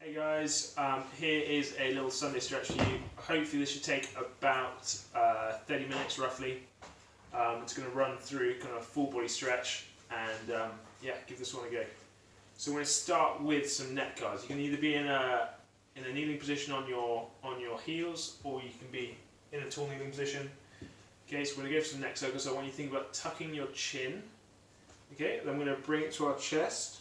Hey guys, here is a little Sunday stretch for you. Hopefully this should take about 30 minutes roughly. It's going to run through kind of a full body stretch and yeah, give this one a go. So we're going to start with some neck cards. You can either be in a kneeling position on your heels, or you can be in a tall kneeling position. Okay, so we're going to go for some neck circles. So I want you to think about tucking your chin. Okay, then I'm going to bring it to our chest.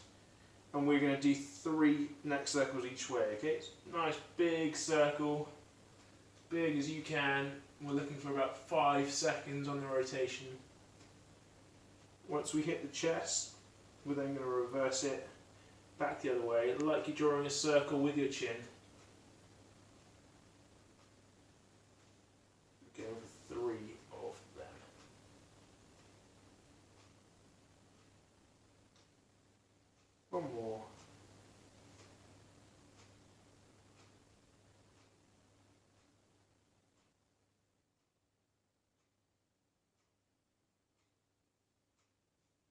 And we're going to do 3 neck circles each way, okay? Nice big circle, as big as you can. We're looking for about 5 seconds on the rotation. Once we hit the chest, we're then going to reverse it back the other way, like you're drawing a circle with your chin. Go for 3 of them. One more.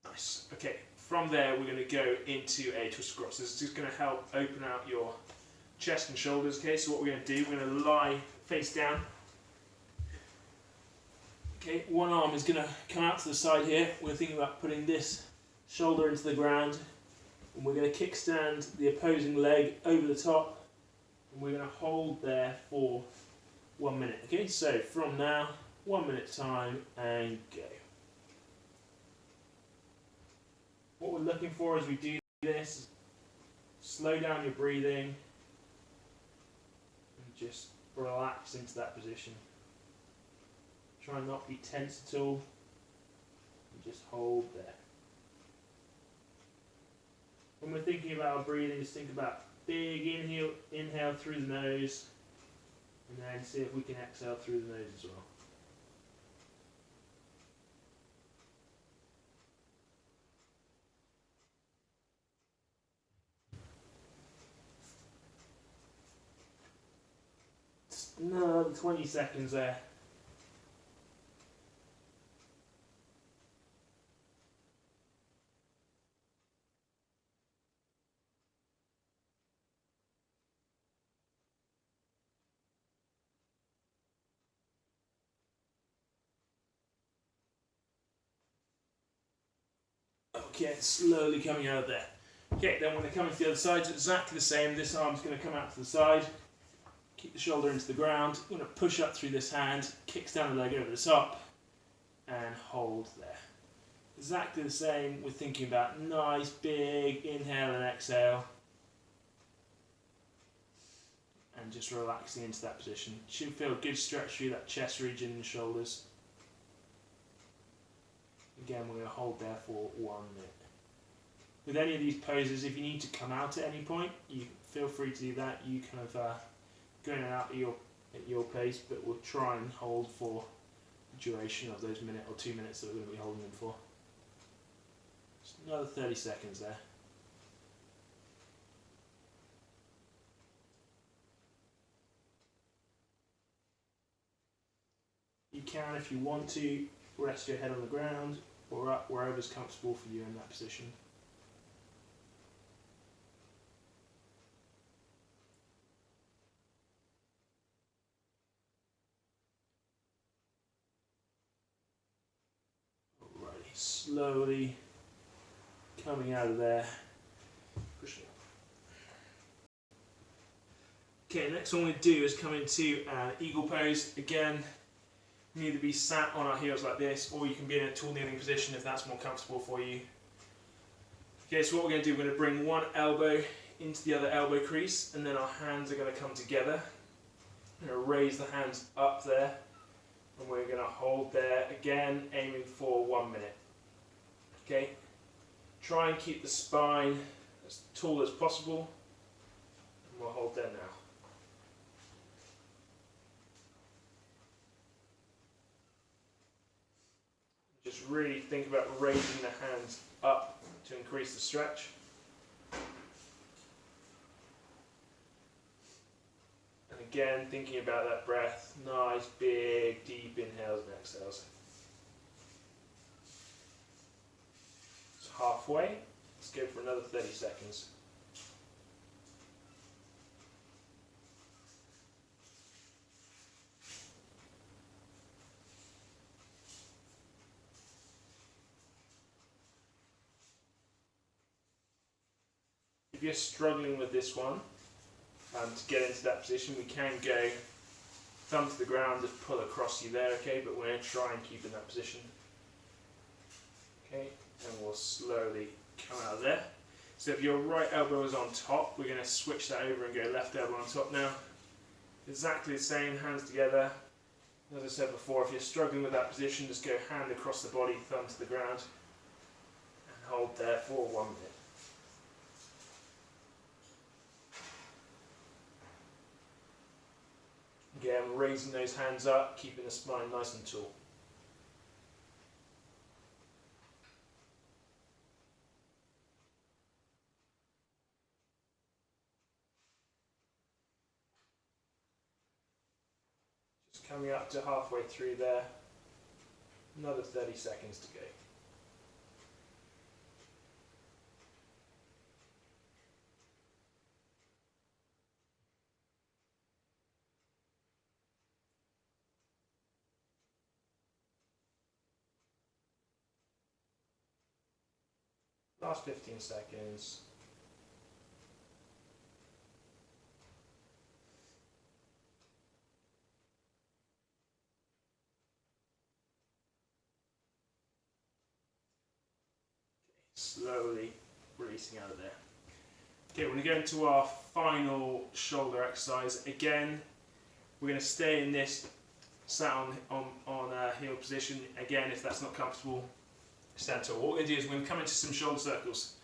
Nice. Okay, from there we're going to go into a twist across. This is just going to help open out your chest and shoulders. Okay, so what we're going to do, we're going to lie face down. Okay, one arm is going to come out to the side here. We're thinking about putting this shoulder into the ground. And we're going to kickstand the opposing leg over the top, and we're going to hold there for 1 minute. Okay, so from now, 1 minute time, and go. What we're looking for as we do this, slow down your breathing, and just relax into that position. Try not to be tense at all, and just hold there. When we're thinking about our breathing, just think about big inhale through the nose, and then see if we can exhale through the nose as well. Just another 20 seconds there. Okay, slowly coming out of there. Okay, then when they come into the other side, it's exactly the same. This arm's going to come out to the side, keep the shoulder into the ground. You're going to push up through this hand, kicks down the leg over the top, and hold there. Exactly the same. We're thinking about nice big inhale and exhale, and just relaxing into that position. Should feel a good stretch through that chest region and shoulders. Again, we're going to hold there for 1 minute. With any of these poses, if you need to come out at any point, you feel free to do that. You kind of go in and out at your pace, but we'll try and hold for the duration of those minute or 2 minutes that we're going to be holding them for. Just another 30 seconds there. You can, if you want to, rest your head on the ground or up, wherever's comfortable for you in that position. Alrighty, slowly coming out of there, pushing up. Okay, next one we do is come into an eagle pose. Again, you can either be sat on our heels like this, or you can be in a tall kneeling position if that's more comfortable for you. Okay, so what we're going to do, we're going to bring one elbow into the other elbow crease, and then our hands are going to come together. We're going to raise the hands up there, and we're going to hold there, again aiming for 1 minute. Okay, try and keep the spine as tall as possible, and we'll hold there now. Just really think about raising the hands up to increase the stretch. And again, thinking about that breath, nice, big, deep inhales and exhales. It's halfway. Let's go for another 30 seconds. If you're struggling with this one, to get into that position, we can go thumb to the ground, just pull across you there, okay? But we're going to try and keep in that position. Okay, and we'll slowly come out of there. So if your right elbow is on top, we're going to switch that over and go left elbow on top now. Exactly the same, hands together. As I said before, if you're struggling with that position, just go hand across the body, thumb to the ground, and hold there for 1 minute. Again, raising those hands up, keeping the spine nice and tall. Just coming up to halfway through there. Another 30 seconds to go. Last 15 seconds. Slowly releasing out of there. Okay, we're going to go into our final shoulder exercise. Again, we're going to stay in this sat on heel position. Again, if that's not comfortable, stand tall. What we're going to do is we're going to come into some shoulder circles.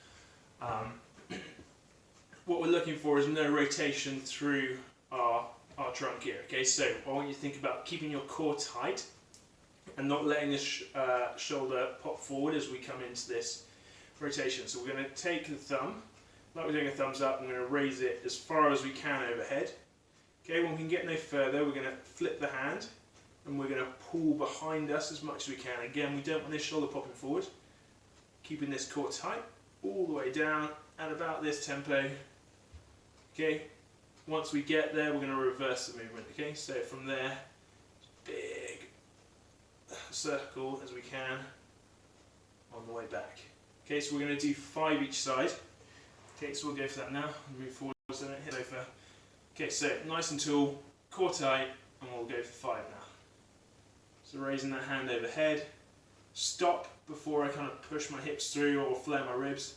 What we're looking for is no rotation through our trunk here. Okay, so I want you to think about keeping your core tight and not letting the shoulder pop forward as we come into this rotation. So we're going to take the thumb, like we're doing a thumbs up, and we're going to raise it as far as we can overhead. Okay, when we can get no further, we're going to flip the hand and we're going to pull behind us as much as we can. Again, we don't want this shoulder popping forward. Keeping this core tight all the way down at about this tempo. Okay, once we get there, we're going to reverse the movement. Okay, so from there, big circle as we can on the way back. Okay, so we're going to do 5 each side. Okay, so we'll go for that now. Move forward so I don't hit over. Okay, so nice and tall, core tight, and we'll go for 5 now. So raising that hand overhead. Stop before I kind of push my hips through or flare my ribs.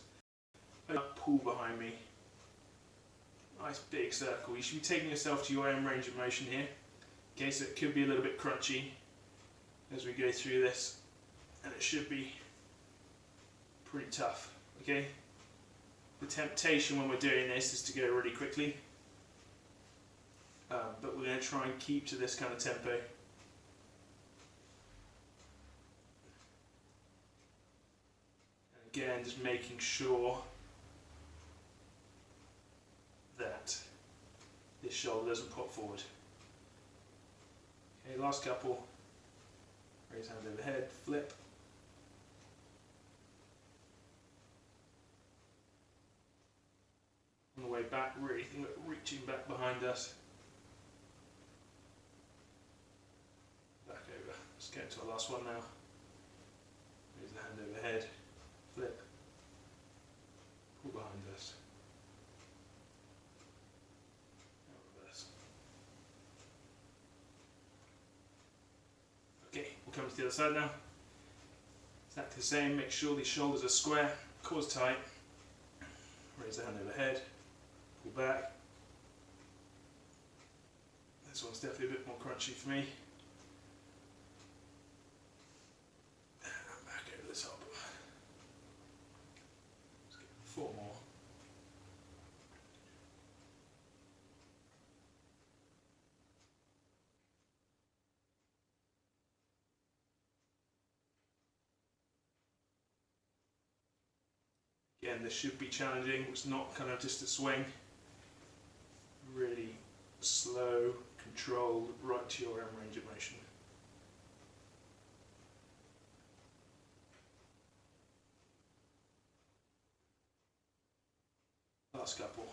Pull behind me. Nice big circle. You should be taking yourself to your own range of motion here. Okay, so it could be a little bit crunchy as we go through this, and it should be pretty tough. Okay, the temptation when we're doing this is to go really quickly, but we're going to try and keep to this kind of tempo. And again, just making sure that this shoulder doesn't pop forward. Okay, last couple. Raise hand overhead, flip. On the way back, really think about reaching back behind us. Back over. Let's go to our last one now. Raise the hand overhead, flip, pull behind us. Okay, we'll come to the other side now. Exactly the same, make sure these shoulders are square, core's tight. Raise the hand overhead, pull back. This one's definitely a bit more crunchy for me. And back over the top. Let's get 4 more. Again, this should be challenging. It's not kind of just a swing. Really slow, controlled, right to your own range of motion. Last couple.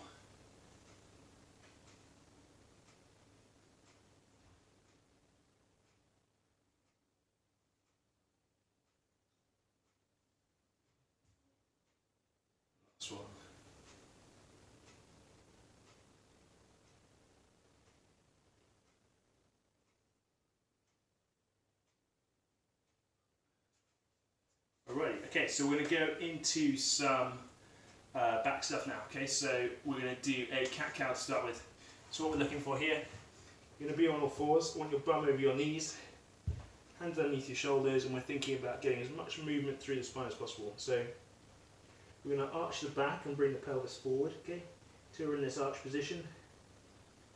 Last one. Okay, so we're going to go into some back stuff now. Okay, so we're going to do a cat-cow to start with. So what we're looking for here, you're going to be on all fours, want your bum over your knees, hands underneath your shoulders, and we're thinking about getting as much movement through the spine as possible. So we're going to arch the back and bring the pelvis forward, okay, till we're in this arch position.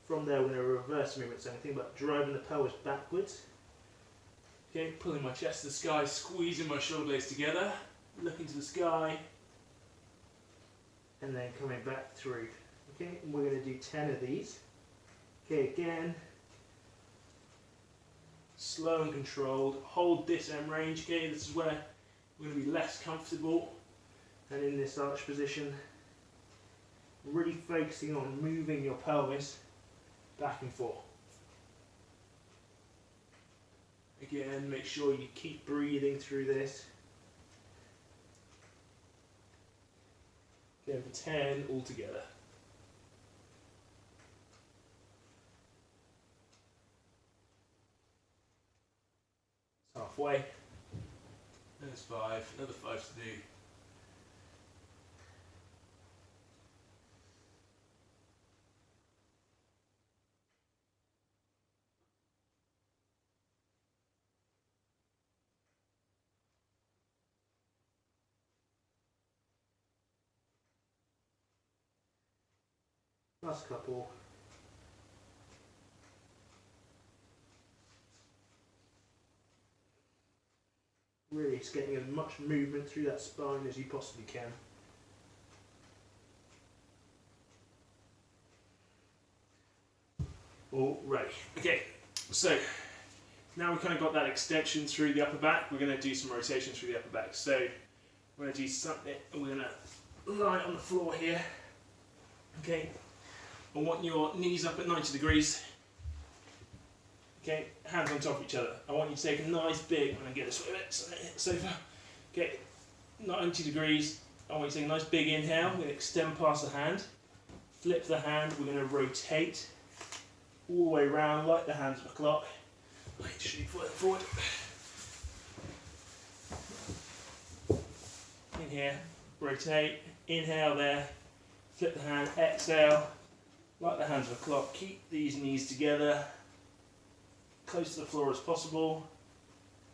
From there we're going to reverse the movement, so I'm thinking about driving the pelvis backwards. Okay, pulling my chest to the sky, squeezing my shoulder blades together, looking to the sky, and then coming back through. Okay, and we're going to do 10 of these. Okay, again, slow and controlled. Hold this M range. Okay, this is where we're going to be less comfortable, and in this arch position, really focusing on moving your pelvis back and forth. Again, make sure you keep breathing through this. Go for 10 all together. Halfway. There's 5, another 5 to do. Last couple. Really just getting as much movement through that spine as you possibly can. Alright, okay, so now we've kind of got that extension through the upper back, we're going to do some rotation through the upper back. So we're going to do something, we're going to lie on the floor here. Okay, I want your knees up at 90 degrees. Okay, hands on top of each other. I want you to take a nice big, I'm going to get this way a bit, sofa. Okay, 90 degrees. I want you to take a nice big inhale. We're going to extend past the hand. Flip the hand. We're going to rotate all the way around like the hands of a clock. Shoot forward. In here, rotate. Inhale there. Flip the hand. Exhale like the hands of a clock. Keep these knees together, close to the floor as possible.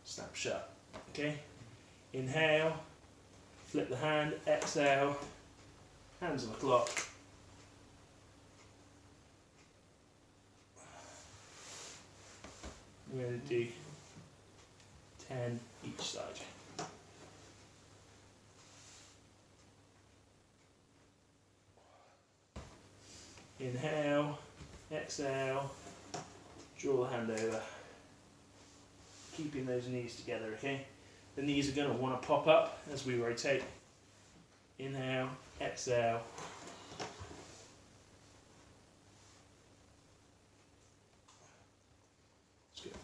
Snap shut. Okay. Inhale. Flip the hand. Exhale. Hands on the clock. We're going to do 10 each side. Inhale, exhale, draw the hand over. Keeping those knees together, okay? The knees are going to want to pop up as we rotate. Inhale, exhale.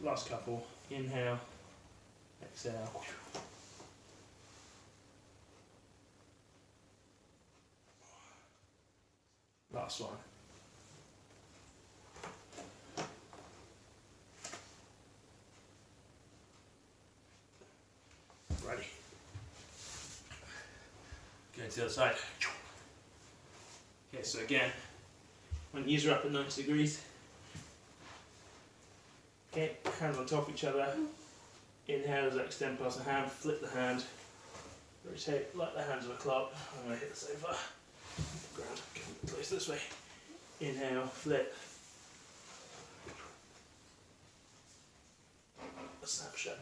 Last couple. Inhale, exhale. Last one. Ready. Go to the other side. Okay, so again, when knees are up at 90 degrees. Okay, hands on top of each other. Inhale as I extend past the hand, flip the hand, rotate like the hands of a clock. I'm going to hit the sofa. Ground, come close this way. Inhale, flip. A snapshot.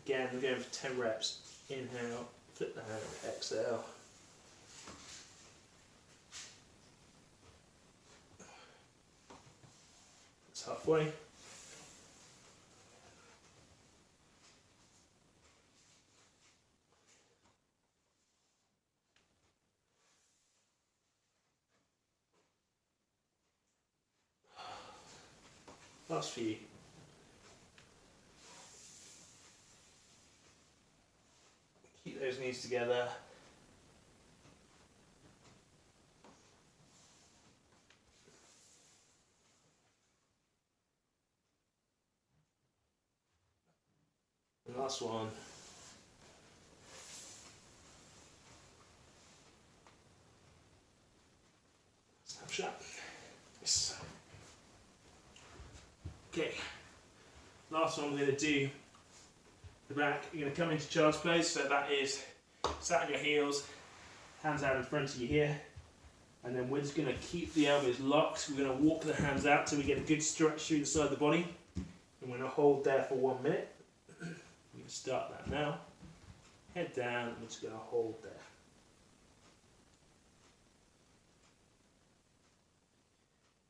Again, we're going for 10 reps. Inhale. Flip the hand, exhale. It's halfway. Last few. Keep those knees together. Last one. Snapshot. Yes. Okay. Last one we're going to do the back. You're going to come into child's pose, so that is sat on your heels, hands out in front of you here, and then we're just going to keep the elbows locked. We're going to walk the hands out till we get a good stretch through the side of the body, and we're going to hold there for 1 minute. We're going to start that now. Head down, and we're just going to hold there.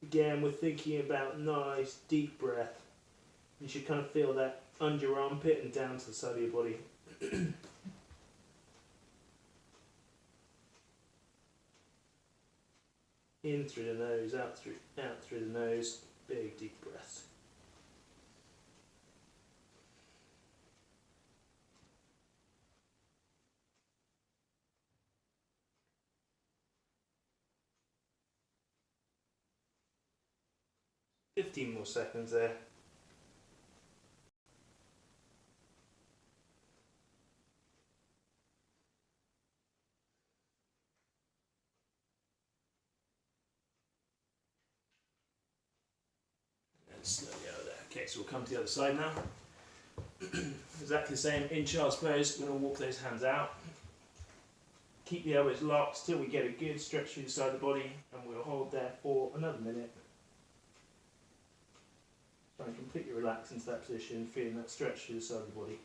Again, we're thinking about nice deep breath. You should kind of feel that under your armpit and down to the side of your body. In through the nose, out through the nose. Big deep breath. $15 more seconds there. And slowly out of there. Okay, so we'll come to the other side now. Exactly the same, in child's pose, we're going to walk those hands out. Keep the elbows locked till we get a good stretch through the side of the body, and we'll hold there for another minute. Try and completely relax into that position, feeling that stretch through the side of the body.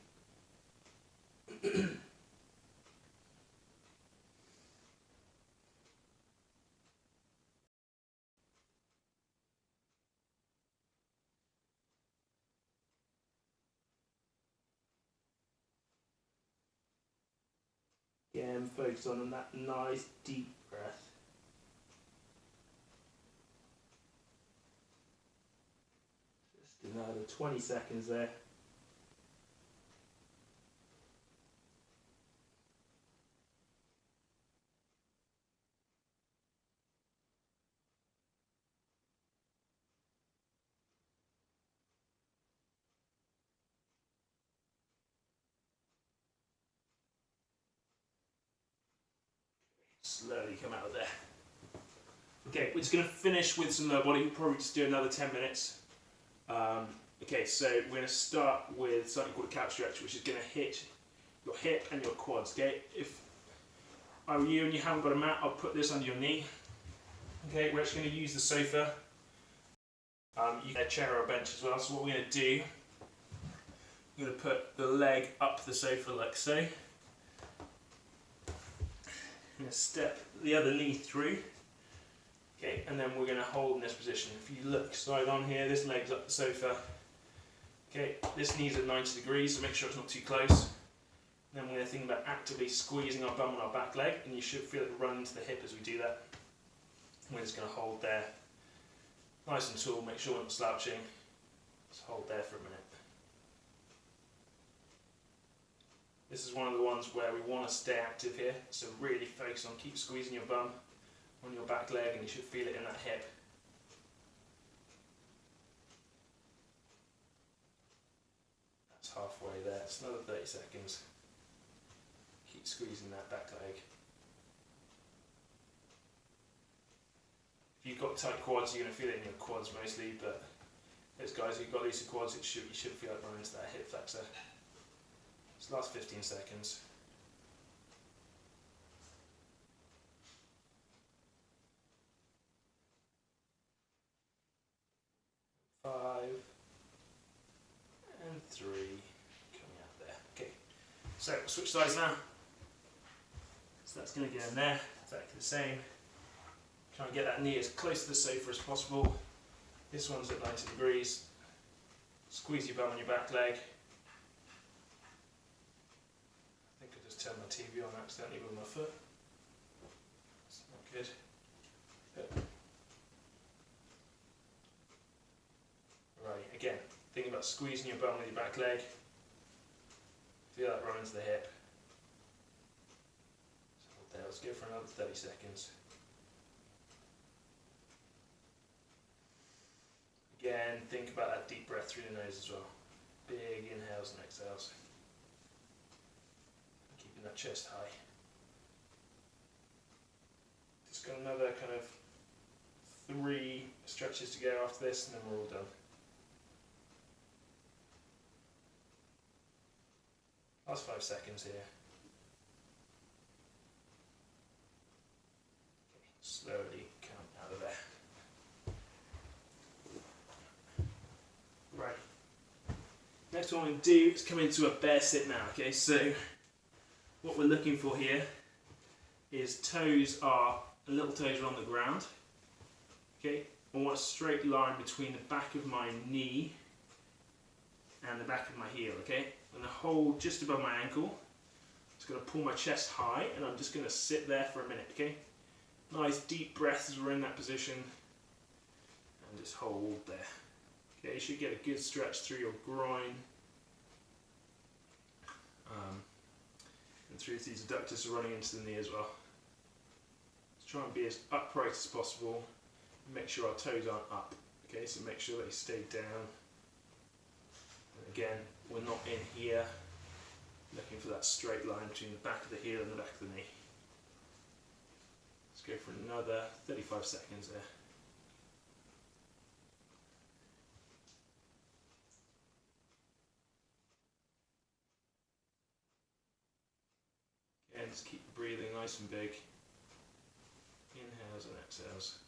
Again, focus on that nice deep breath. Just another 20 seconds there. Slowly come out of there. Okay, we're just going to finish with some lower body. We'll probably just do another 10 minutes. Okay, so we're going to start with something called a calf stretch, which is going to hit your hip and your quads. Okay, if I were you and you haven't got a mat, I'll put this under your knee. Okay, we're actually going to use the sofa. You can get a chair or a bench as well. So what we're going to do, we're going to put the leg up the sofa like so. I'm going to step the other knee through, okay, and then we're going to hold in this position. If you look side on here, this leg's up the sofa, okay, this knee's at 90 degrees, so make sure it's not too close. And then we're going to think about actively squeezing our bum on our back leg, and you should feel it run into the hip as we do that. We're just going to hold there, nice and tall, make sure we're not slouching. Just hold there for a minute. This is one of the ones where we want to stay active here, so really focus on keep squeezing your bum on your back leg, and you should feel it in that hip. That's halfway there, it's another 30 seconds. Keep squeezing that back leg. If you've got tight quads, you're going to feel it in your quads mostly, but those guys who've got looser quads, you should feel it run into that hip flexor. Last 15 seconds. 5 and 3, coming out there. Okay, so switch sides now. So that's going to go in there, exactly the same. Try and get that knee as close to the sofa as possible. This one's at 90 degrees. Squeeze your bum on your back leg. Turn my TV on accidentally with my foot. That's not good. Right, again, thinking about squeezing your bum with your back leg. Feel that run into the hip. So hold there, let's go for another 30 seconds. Again, think about that deep breath through the nose as well. Big inhales and exhales. that chest high. Just got another kind of 3 stretches to go after this, and then we're all done. Last 5 seconds here. Slowly come out of there. Right. Next one we're going to do is come into a bear sit now. Okay, so what we're looking for here is little toes are on the ground. Okay, I want a straight line between the back of my knee and the back of my heel. Okay, I'm going to hold just above my ankle. Just going to pull my chest high, and I'm just going to sit there for a minute. Okay, nice deep breaths as we're in that position, and just hold there. Okay, you should get a good stretch through your groin and through these adductors running into the knee as well. Let's try and be as upright as possible. Make sure our toes aren't up. Okay, so make sure they stay down. And again, we're not in here looking for that straight line between the back of the heel and the back of the knee. Let's go for another 35 seconds there. Again, just keep breathing nice and big. Inhales and exhales.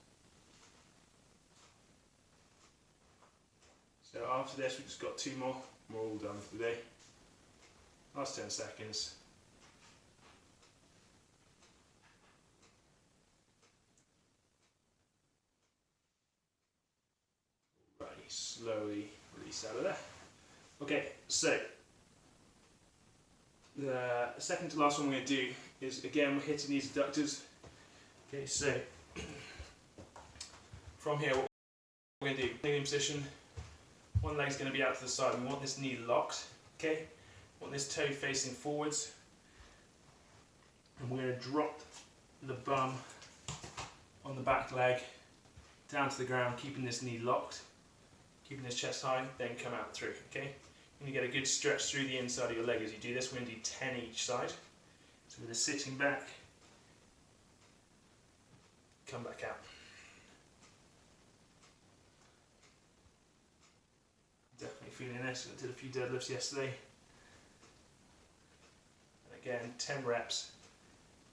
So after this, we've just got 2 more. We're all done for the day. Last 10 seconds. Right, slowly release out of there. Okay, so the second to last one we're going to do is, again, we're hitting these adductors. Okay, so from here, what we're going to do, kneeling position, one leg's going to be out to the side. We want this knee locked, okay? We want this toe facing forwards. And we're going to drop the bum on the back leg down to the ground, keeping this knee locked, keeping this chest high, then come out through, okay? You're going to get a good stretch through the inside of your leg as you do this. We're going to do 10 each side. So we're just sitting back, come back out. Definitely feeling this. I did a few deadlifts yesterday. And again, 10 reps.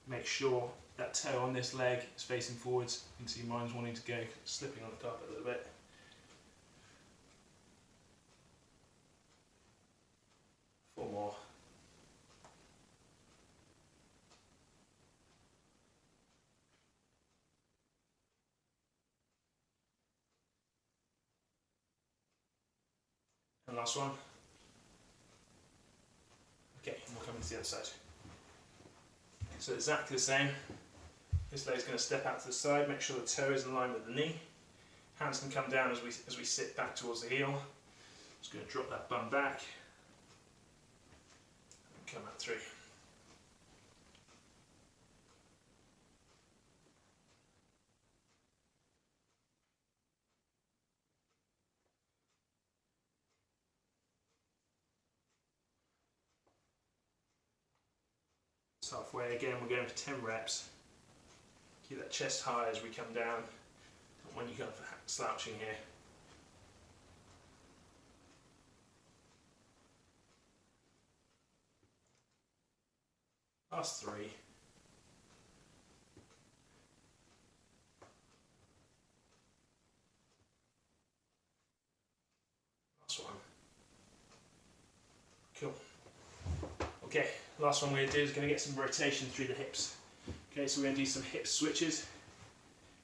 Make sure that toe on this leg is facing forwards. You can see mine's wanting to go, slipping on the carpet a little bit. Four more. And last one. Okay, and we'll come into the other side. So exactly the same. This leg's going to step out to the side, make sure the toe is in line with the knee. Hands can come down as we sit back towards the heel. Just going to drop that bum back and come out through. So halfway again, we're going for 10 reps. Keep that chest high as we come down. And when you go for slouching here. Last 3. Last one. Cool. Okay, last one we're going to do is going to get some rotation through the hips. Okay, so we're going to do some hip switches.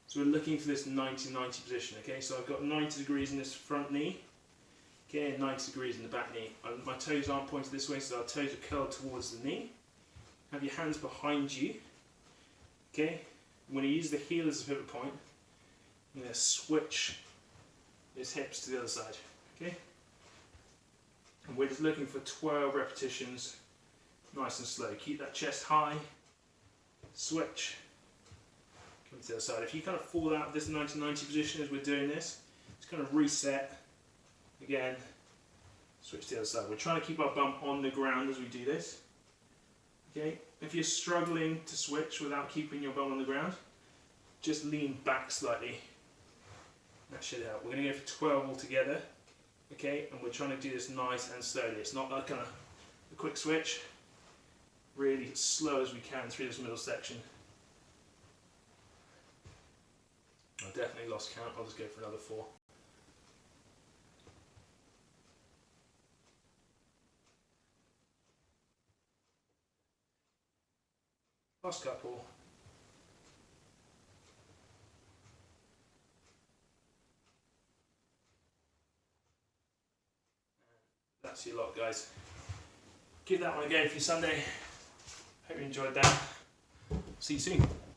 So we're looking for this 90-90 position. Okay, so I've got 90 degrees in this front knee. Okay, and 90 degrees in the back knee. My toes aren't pointed this way, so our toes are curled towards the knee. Have your hands behind you. Okay, I'm going to use the heel as a pivot point. I'm going to switch these hips to the other side. Okay, and we're just looking for 12 repetitions, nice and slow. Keep that chest high. Switch. Come to the other side. If you kind of fall out of this 90-90 position as we're doing this, just kind of reset. Again, switch to the other side. We're trying to keep our bum on the ground as we do this. Okay, if you're struggling to switch without keeping your bum on the ground, just lean back slightly. That should help. We're going to go for 12 altogether. Okay, and we're trying to do this nice and slowly. It's not like a quick switch. Really slow as we can through this middle section. I definitely lost count. I'll just go for another 4. Last couple. That's your lot, guys. Give that one a go for your Sunday. Hope you enjoyed that. See you soon.